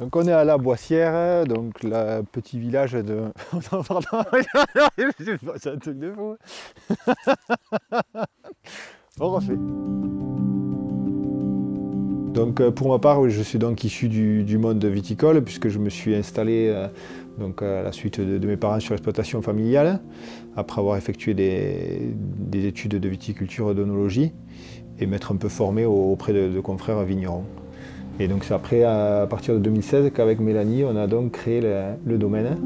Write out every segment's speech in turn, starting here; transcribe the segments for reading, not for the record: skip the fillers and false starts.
Donc on est à la Boissière, donc le petit village de... Non, pardon, c'est un truc de fou. On refait. Donc pour ma part, je suis donc issu du monde viticole puisque je me suis installé donc à la suite de mes parents sur l'exploitation familiale, après avoir effectué des études de viticulture et d'œnologie et m'être un peu formé auprès de confrères vignerons. Et donc c'est après, à partir de 2016, qu'avec Mélanie, on a donc créé le domaine.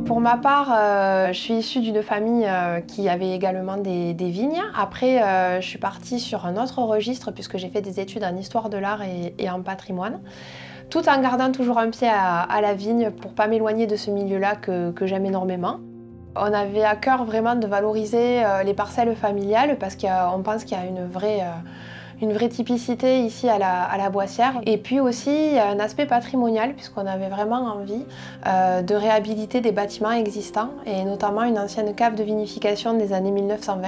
Pour ma part, je suis issue d'une famille qui avait également des vignes. Après, je suis partie sur un autre registre puisque j'ai fait des études en histoire de l'art et en patrimoine, tout en gardant toujours un pied à la vigne pour ne pas m'éloigner de ce milieu-là que j'aime énormément. On avait à cœur vraiment de valoriser les parcelles familiales parce qu'on pense qu'il y a une vraie typicité ici à la Boissière. Et puis aussi, il y a un aspect patrimonial puisqu'on avait vraiment envie de réhabiliter des bâtiments existants et notamment une ancienne cave de vinification des années 1920.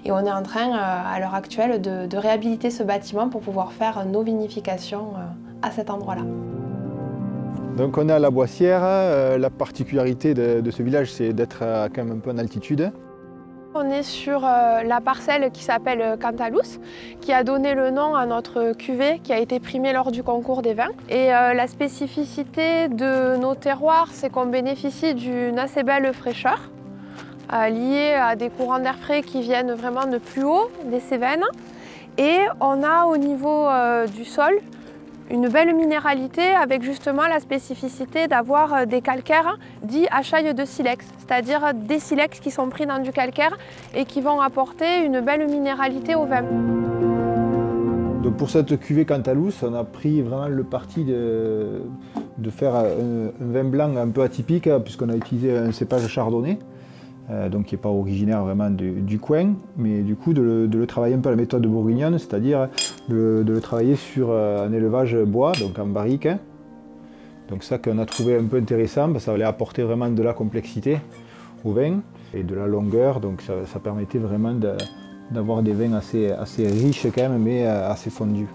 Et on est en train, à l'heure actuelle, de réhabiliter ce bâtiment pour pouvoir faire nos vinifications à cet endroit-là. Donc on est à la Boissière. La particularité de ce village, c'est d'être quand même un peu en altitude. On est sur la parcelle qui s'appelle Cantalous, qui a donné le nom à notre cuvée qui a été primée lors du concours des vins. Et la spécificité de nos terroirs, c'est qu'on bénéficie d'une assez belle fraîcheur, liée à des courants d'air frais qui viennent vraiment de plus haut, des Cévennes. Et on a au niveau du sol une belle minéralité avec justement la spécificité d'avoir des calcaires dits à chaille de silex, c'est-à-dire des silex qui sont pris dans du calcaire et qui vont apporter une belle minéralité au vin. Donc pour cette cuvée Cantalous, on a pris vraiment le parti de faire un vin blanc un peu atypique puisqu'on a utilisé un cépage chardonnay. Donc qui n'est pas originaire vraiment du coin, mais du coup de le travailler un peu à la méthode bourguignonne, c'est-à-dire de le travailler sur un élevage bois, donc en barrique. Donc ça qu'on a trouvé un peu intéressant, parce que ça allait apporter vraiment de la complexité au vin et de la longueur, donc ça permettait vraiment d'avoir des vins assez riches quand même, mais assez fondus.